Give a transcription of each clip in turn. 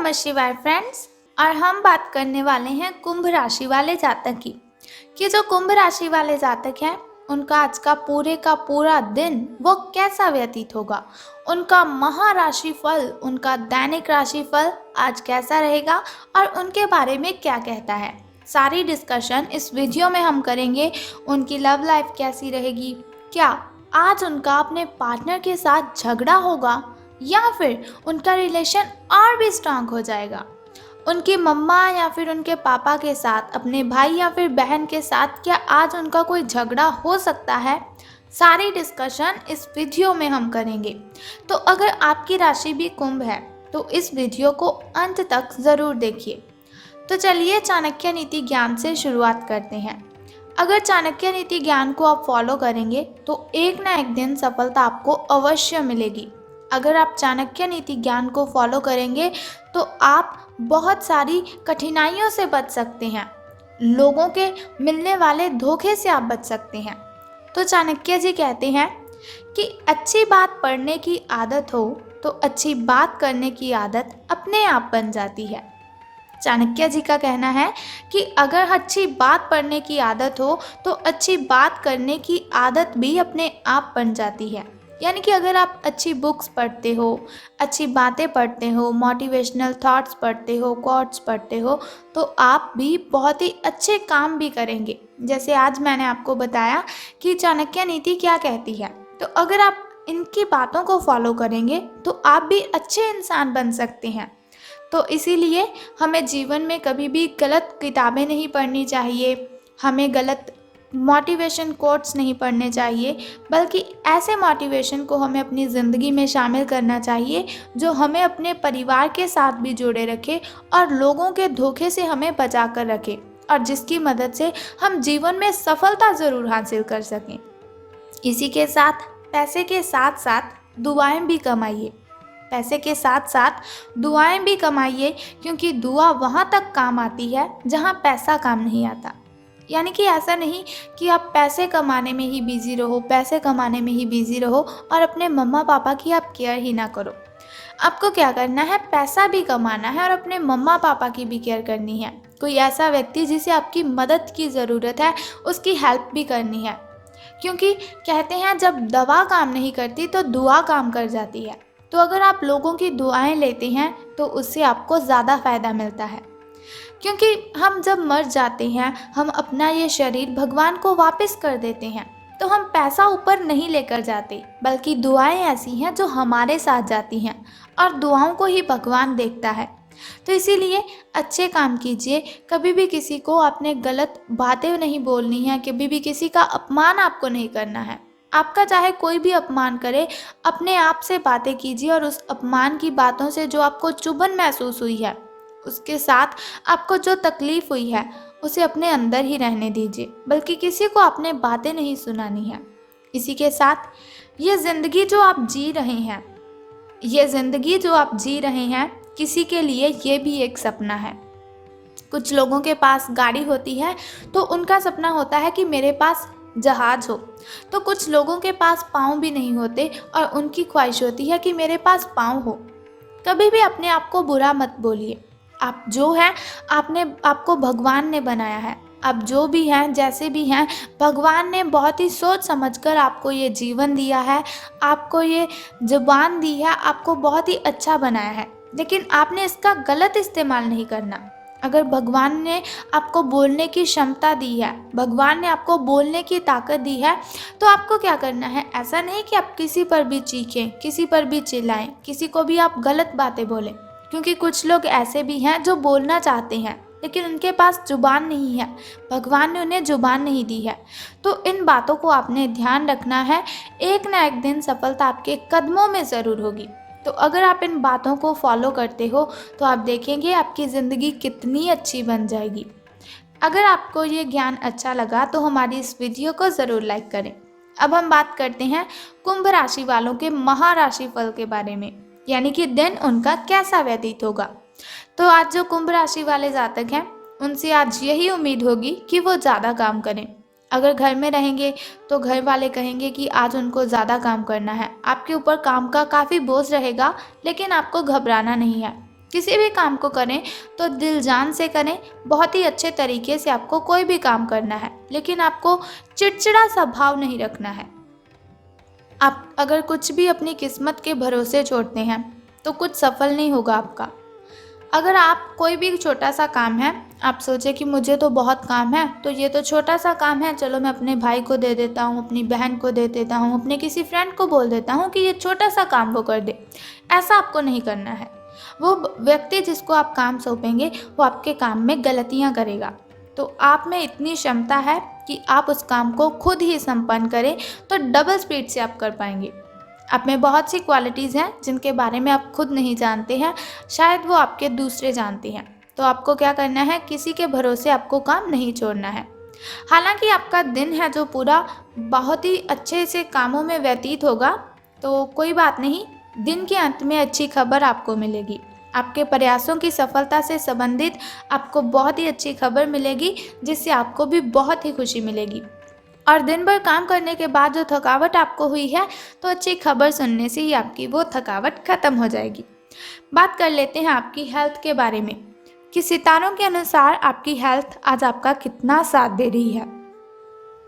नमः शिवाय फ्रेंड्स। और हम बात करने वाले हैं कुंभ राशि वाले जातक की कि जो कुंभ राशि वाले जातक हैं उनका आज का पूरा दिन वो कैसा व्यतीत होगा, उनका महाराशि फल, उनका दैनिक राशि फल आज कैसा रहेगा और उनके बारे में क्या कहता है। सारी डिस्कशन इस वीडियो में हम करेंगे। उनकी लव लाइफ कैसी रहेगी, क्या आज उनका अपने पार्टनर के साथ झगड़ा होगा या फिर उनका रिलेशन और भी स्ट्रांग हो जाएगा, उनकी मम्मा या फिर उनके पापा के साथ, अपने भाई या फिर बहन के साथ क्या आज उनका कोई झगड़ा हो सकता है। सारी डिस्कशन इस वीडियो में हम करेंगे। तो अगर आपकी राशि भी कुंभ है तो इस वीडियो को अंत तक ज़रूर देखिए। तो चलिए चाणक्य नीति ज्ञान से शुरुआत करते हैं। अगर चाणक्य नीति ज्ञान को आप फॉलो करेंगे तो एक ना एक दिन सफलता आपको अवश्य मिलेगी। अगर आप चाणक्य नीति ज्ञान को फॉलो करेंगे तो आप बहुत सारी कठिनाइयों से बच सकते हैं, लोगों के मिलने वाले धोखे से आप बच सकते हैं। तो चाणक्य जी कहते हैं कि अच्छी बात पढ़ने की आदत हो तो अच्छी बात करने की आदत अपने आप बन जाती है। चाणक्य जी का कहना है कि अगर अच्छी बात पढ़ने की आदत हो तो अच्छी बात करने की आदत भी अपने आप बन जाती है। यानी कि अगर आप अच्छी बुक्स पढ़ते हो, अच्छी बातें पढ़ते हो, मोटिवेशनल थॉट्स पढ़ते हो, कोट्स पढ़ते हो, तो आप भी बहुत ही अच्छे काम भी करेंगे। जैसे आज मैंने आपको बताया कि चाणक्य नीति क्या कहती है, तो अगर आप इनकी बातों को फॉलो करेंगे तो आप भी अच्छे इंसान बन सकते हैं। तो इसीलिए हमें जीवन में कभी भी गलत किताबें नहीं पढ़नी चाहिए, हमें गलत मोटिवेशन कोट्स नहीं पढ़ने चाहिए, बल्कि ऐसे मोटिवेशन को हमें अपनी ज़िंदगी में शामिल करना चाहिए जो हमें अपने परिवार के साथ भी जोड़े रखे और लोगों के धोखे से हमें बचा कर रखे, और जिसकी मदद से हम जीवन में सफलता ज़रूर हासिल कर सकें। इसी के साथ पैसे के साथ साथ दुआएं भी कमाइए। पैसे के साथ साथ दुआएं भी कमाइए, क्योंकि दुआ वहाँ तक काम आती है जहाँ पैसा काम नहीं आता। यानी कि ऐसा नहीं कि आप पैसे कमाने में ही बिजी रहो, पैसे कमाने में ही बिजी रहो और अपने मम्मा पापा की आप केयर ही ना करो। आपको क्या करना है, पैसा भी कमाना है और अपने मम्मा पापा की भी केयर करनी है। कोई ऐसा व्यक्ति जिसे आपकी मदद की ज़रूरत है उसकी हेल्प भी करनी है, क्योंकि कहते हैं जब दवा काम नहीं करती तो दुआ काम कर जाती है। तो अगर आप लोगों की दुआएं लेते हैं तो उससे आपको ज़्यादा फ़ायदा मिलता है, क्योंकि हम जब मर जाते हैं हम अपना ये शरीर भगवान को वापस कर देते हैं। तो हम पैसा ऊपर नहीं लेकर जाते, बल्कि दुआएं ऐसी हैं जो हमारे साथ जाती हैं और दुआओं को ही भगवान देखता है। तो इसीलिए अच्छे काम कीजिए, कभी भी किसी को आपने गलत बातें नहीं बोलनी है, कभी भी किसी का अपमान आपको नहीं करना है। आपका चाहे कोई भी अपमान करे, अपने आप से बातें कीजिए और उस अपमान की बातों से जो आपको चुभन महसूस हुई है, उसके साथ आपको जो तकलीफ़ हुई है उसे अपने अंदर ही रहने दीजिए, बल्कि किसी को आपने बातें नहीं सुनानी है। इसी के साथ ये ज़िंदगी जो आप जी रहे हैं, ये ज़िंदगी जो आप जी रहे हैं, किसी के लिए ये भी एक सपना है। कुछ लोगों के पास गाड़ी होती है तो उनका सपना होता है कि मेरे पास जहाज़ हो। तो कुछ लोगों के पास पाँव भी नहीं होते और उनकी ख्वाहिश होती है कि मेरे पास पाँव हो। कभी भी अपने आप को बुरा मत बोलिए। आप जो हैं, आपको भगवान ने बनाया है। आप जो भी हैं, जैसे भी हैं, भगवान ने बहुत ही सोच समझकर आपको ये जीवन दिया है, आपको ये ज़ुबान दी है, आपको बहुत ही अच्छा बनाया है। लेकिन आपने इसका गलत इस्तेमाल नहीं करना। अगर भगवान ने आपको बोलने की क्षमता दी है, भगवान ने आपको बोलने की ताकत दी है, तो आपको क्या करना है, ऐसा नहीं कि आप किसी पर भी चीखें, किसी पर भी चिल्लाएं, किसी को भी आप गलत बातें बोलें। क्योंकि कुछ लोग ऐसे भी हैं जो बोलना चाहते हैं लेकिन उनके पास जुबान नहीं है, भगवान ने उन्हें जुबान नहीं दी है। तो इन बातों को आपने ध्यान रखना है, एक ना एक दिन सफलता आपके कदमों में ज़रूर होगी। तो अगर आप इन बातों को फॉलो करते हो तो आप देखेंगे आपकी ज़िंदगी कितनी अच्छी बन जाएगी। अगर आपको ये ज्ञान अच्छा लगा तो हमारी इस वीडियो को ज़रूर लाइक करें। अब हम बात करते हैं कुंभ राशि वालों के महाराशि फल के बारे में, यानी कि दिन उनका कैसा व्यतीत होगा। तो आज जो कुंभ राशि वाले जातक हैं उनसे आज यही उम्मीद होगी कि वो ज़्यादा काम करें। अगर घर में रहेंगे तो घर वाले कहेंगे कि आज उनको ज़्यादा काम करना है, आपके ऊपर काम का काफ़ी बोझ रहेगा, लेकिन आपको घबराना नहीं है। किसी भी काम को करें तो दिल जान से करें, बहुत ही अच्छे तरीके से आपको कोई भी काम करना है, लेकिन आपको चिड़चिड़ा स्वभाव नहीं रखना है। आप अगर कुछ भी अपनी किस्मत के भरोसे छोड़ते हैं तो कुछ सफल नहीं होगा आपका। अगर आप कोई भी छोटा सा काम है, आप सोचे कि मुझे तो बहुत काम है, तो ये तो छोटा सा काम है, चलो मैं अपने भाई को दे देता हूँ, अपनी बहन को दे देता हूँ, अपने किसी फ्रेंड को बोल देता हूँ कि ये छोटा सा काम वो कर दे। ऐसा आपको नहीं करना है। वो व्यक्ति जिसको आप काम सौंपेंगे वो आपके काम में गलतियाँ करेगा, तो आप में इतनी क्षमता है कि आप उस काम को खुद ही संपन्न करें तो डबल स्पीड से आप कर पाएंगे। आप में बहुत सी क्वालिटीज़ हैं जिनके बारे में आप खुद नहीं जानते हैं, शायद वो आपके दूसरे जानते हैं। तो आपको क्या करना है, किसी के भरोसे आपको काम नहीं छोड़ना है। हालांकि आपका दिन है जो पूरा बहुत ही अच्छे से कामों में व्यतीत होगा, तो कोई बात नहीं, दिन के अंत में अच्छी खबर आपको मिलेगी। आपके प्रयासों की सफलता से संबंधित आपको बहुत ही अच्छी खबर मिलेगी, जिससे आपको भी बहुत ही खुशी मिलेगी। और दिन भर काम करने के बाद जो थकावट आपको हुई है, तो अच्छी खबर सुनने से ही आपकी वो थकावट खत्म हो जाएगी। बात कर लेते हैं आपकी हेल्थ के बारे में कि सितारों के अनुसार आपकी हेल्थ आज आपका कितना साथ दे रही है।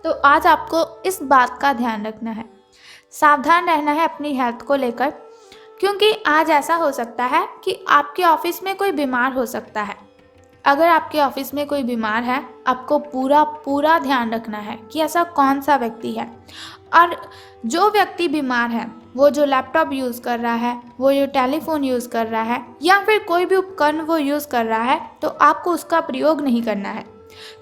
तो आज आपको इस बात का ध्यान रखना है, सावधान रहना है अपनी हेल्थ को लेकर, क्योंकि आज ऐसा हो सकता है कि आपके ऑफिस में कोई बीमार हो सकता है। अगर आपके ऑफिस में कोई बीमार है, आपको पूरा ध्यान रखना है कि ऐसा कौन सा व्यक्ति है। और जो व्यक्ति बीमार है, वो जो लैपटॉप यूज़ कर रहा है, वो जो टेलीफोन यूज़ कर रहा है, या फिर कोई भी उपकरण वो यूज़ कर रहा है, तो आपको उसका प्रयोग नहीं करना है,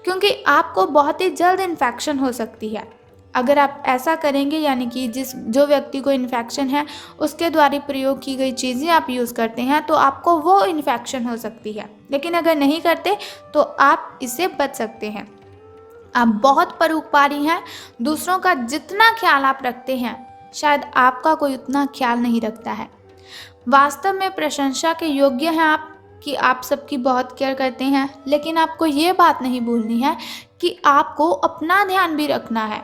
क्योंकि आपको बहुत ही जल्द इन्फेक्शन हो सकती है। अगर आप ऐसा करेंगे, यानी कि जो व्यक्ति को इन्फेक्शन है उसके द्वारा प्रयोग की गई चीज़ें आप यूज़ करते हैं, तो आपको वो इन्फेक्शन हो सकती है। लेकिन अगर नहीं करते तो आप इससे बच सकते हैं। आप बहुत परोपकारी हैं, दूसरों का जितना ख्याल आप रखते हैं शायद आपका कोई उतना ख्याल नहीं रखता है। वास्तव में प्रशंसा के योग्य हैं आप कि आप सबकी बहुत केयर करते हैं, लेकिन आपको ये बात नहीं भूलनी है कि आपको अपना ध्यान भी रखना है।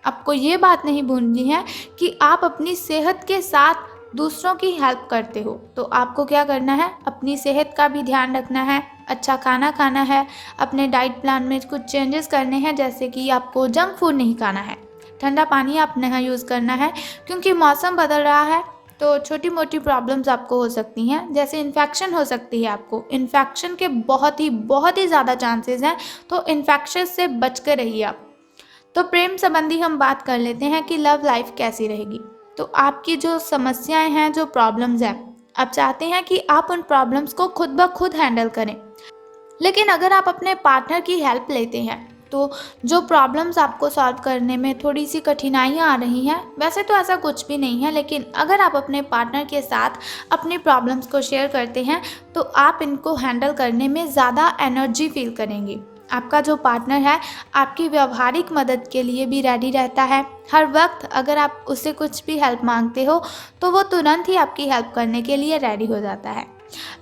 आपको ये बात नहीं भूलनी है कि आप अपनी सेहत के साथ दूसरों की हेल्प करते हो। तो आपको क्या करना है, अपनी सेहत का भी ध्यान रखना है, अच्छा खाना खाना है, अपने डाइट प्लान में कुछ चेंजेस करने हैं, जैसे कि आपको जंक फूड नहीं खाना है, ठंडा पानी आप नहीं यूज़ करना है, क्योंकि मौसम बदल रहा है तो छोटी मोटी प्रॉब्लम्स आपको हो सकती हैं, जैसे इन्फेक्शन हो सकती है। आपको इन्फेक्शन के बहुत ही ज़्यादा चांसेस हैं, तो इन्फेक्शन से बच कर रहिए आप। तो प्रेम संबंधी हम बात कर लेते हैं कि लव लाइफ कैसी रहेगी। तो आपकी जो समस्याएं हैं, जो प्रॉब्लम्स हैं, आप चाहते हैं कि आप उन प्रॉब्लम्स को खुद ब खुद हैंडल करें, लेकिन अगर आप अपने पार्टनर की हेल्प लेते हैं तो जो प्रॉब्लम्स आपको सॉल्व करने में थोड़ी सी कठिनाइयाँ आ रही हैं, वैसे तो ऐसा कुछ भी नहीं है, लेकिन अगर आप अपने पार्टनर के साथ अपनी प्रॉब्लम्स को शेयर करते हैं तो आप इनको हैंडल करने में ज़्यादा एनर्जी फील करेंगे। आपका जो पार्टनर है आपकी व्यवहारिक मदद के लिए भी रेडी रहता है। हर वक्त अगर आप उससे कुछ भी हेल्प मांगते हो तो वो तुरंत ही आपकी हेल्प करने के लिए रेडी हो जाता है।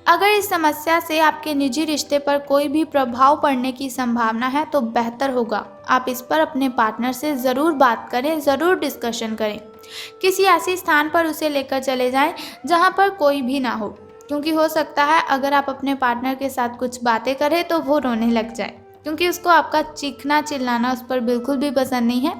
अगर इस समस्या से आपके निजी रिश्ते पर कोई भी प्रभाव पड़ने की संभावना है तो बेहतर होगा आप इस पर अपने पार्टनर से ज़रूर बात करें, ज़रूर डिस्कशन करें। किसी ऐसे स्थान पर उसे लेकर चले जाएं जहां पर कोई भी ना हो, क्योंकि हो सकता है अगर आप अपने पार्टनर के साथ कुछ बातें करें तो वो रोने लग जाए, क्योंकि उसको आपका चीखना चिल्लाना उस पर बिल्कुल भी पसंद नहीं है।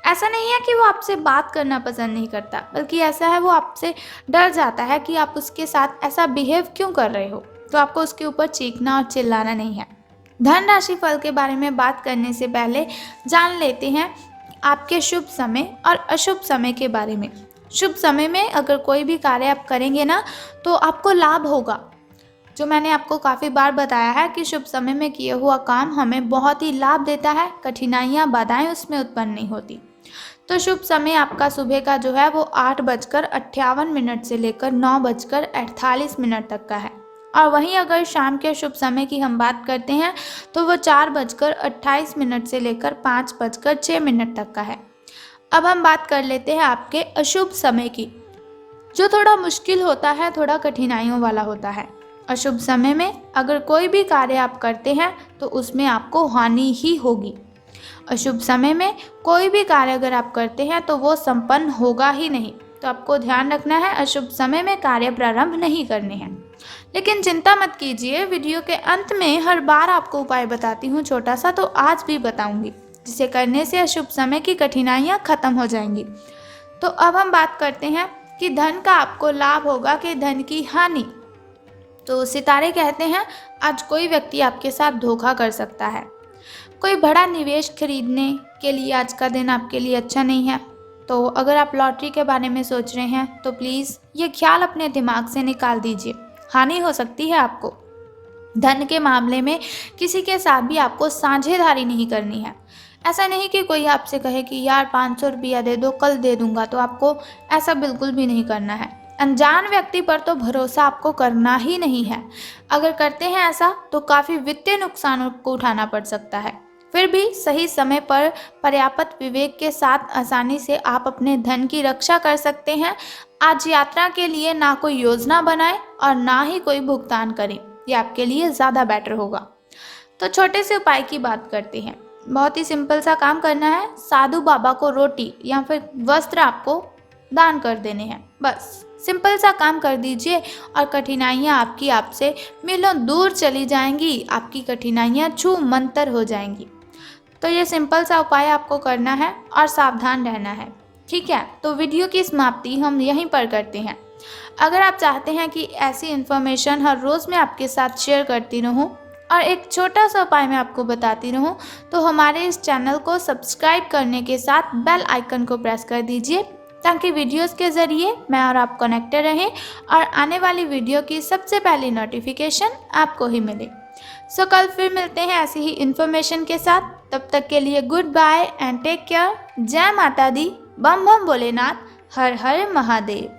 ऐसा नहीं है कि वो आपसे बात करना पसंद नहीं करता, बल्कि ऐसा है वो आपसे डर जाता है कि आप उसके साथ ऐसा बिहेव क्यों कर रहे हो, तो आपको उसके ऊपर चीखना और चिल्लाना नहीं है। धन राशि फल के बारे में बात करने से पहले जान लेते हैं आपके शुभ समय और अशुभ समय के बारे में। शुभ समय में अगर कोई भी कार्य आप करेंगे ना तो आपको लाभ होगा। जो मैंने आपको काफ़ी बार बताया है कि शुभ समय में किया हुआ काम हमें बहुत ही लाभ देता है, कठिनाइयाँ बाधाएं उसमें उत्पन्न नहीं होती। तो शुभ समय आपका सुबह का जो है वो 8:58 से लेकर 9:48 तक का है, और वहीं अगर शाम के शुभ समय की हम बात करते हैं तो वो 4:28 से लेकर 5:06 तक का है। अब हम बात कर लेते हैं आपके अशुभ समय की, जो थोड़ा मुश्किल होता है, थोड़ा कठिनाइयों वाला होता है। अशुभ समय में अगर कोई भी कार्य आप करते हैं तो उसमें आपको हानि ही होगी। अशुभ समय में कोई भी कार्य अगर आप करते हैं तो वो संपन्न होगा ही नहीं। तो आपको ध्यान रखना है, अशुभ समय में कार्य प्रारंभ नहीं करने हैं। लेकिन चिंता मत कीजिए, वीडियो के अंत में हर बार आपको उपाय बताती हूँ छोटा सा, तो आज भी बताऊंगी, जिसे करने से अशुभ समय की कठिनाइयाँ खत्म हो जाएंगी। तो अब हम बात करते हैं कि धन का आपको लाभ होगा कि धन की हानि। तो सितारे कहते हैं आज कोई व्यक्ति आपके साथ धोखा कर सकता है। कोई बड़ा निवेश खरीदने के लिए आज का दिन आपके लिए अच्छा नहीं है। तो अगर आप लॉटरी के बारे में सोच रहे हैं तो प्लीज़ ये ख्याल अपने दिमाग से निकाल दीजिए, हानि हो सकती है आपको। धन के मामले में किसी के साथ भी आपको साझेदारी नहीं करनी है। ऐसा नहीं कि कोई आपसे कहे कि यार 500 रुपया दे दो, कल दे दूंगा, तो आपको ऐसा बिल्कुल भी नहीं करना है। अनजान व्यक्ति पर तो भरोसा आपको करना ही नहीं है। अगर करते हैं ऐसा तो काफ़ी वित्तीय नुकसान आपको उठाना पड़ सकता है। फिर भी सही समय पर पर्याप्त विवेक के साथ आसानी से आप अपने धन की रक्षा कर सकते हैं। आज यात्रा के लिए ना कोई योजना बनाएं और ना ही कोई भुगतान करें, ये आपके लिए ज़्यादा बेटर होगा। तो छोटे से उपाय की बात करते हैं। बहुत ही सिंपल सा काम करना है। साधु बाबा को रोटी या फिर वस्त्र आपको दान कर देने हैं। बस सिंपल सा काम कर दीजिए और कठिनाइयाँ आपकी आपसे मीलों दूर चली जाएंगी। आपकी कठिनाइयाँ छू मंतर हो जाएंगी। तो ये सिंपल सा उपाय आपको करना है और सावधान रहना है, ठीक है। तो वीडियो की समाप्ति हम यहीं पर करते हैं। अगर आप चाहते हैं कि ऐसी इन्फॉर्मेशन हर रोज़ मैं आपके साथ शेयर करती रहूं और एक छोटा सा उपाय मैं आपको बताती रहूं, तो हमारे इस चैनल को सब्सक्राइब करने के साथ बेल आइकन को प्रेस कर दीजिए, ताकि वीडियोस के ज़रिए मैं और आप कनेक्टेड रहें और आने वाली वीडियो की सबसे पहली नोटिफिकेशन आपको ही मिले। सो कल फिर मिलते हैं ऐसी ही इन्फॉर्मेशन के साथ। तब तक के लिए good bye and take care. जय माता दी, बम बम भोलेनाथ, हर हर महादेव।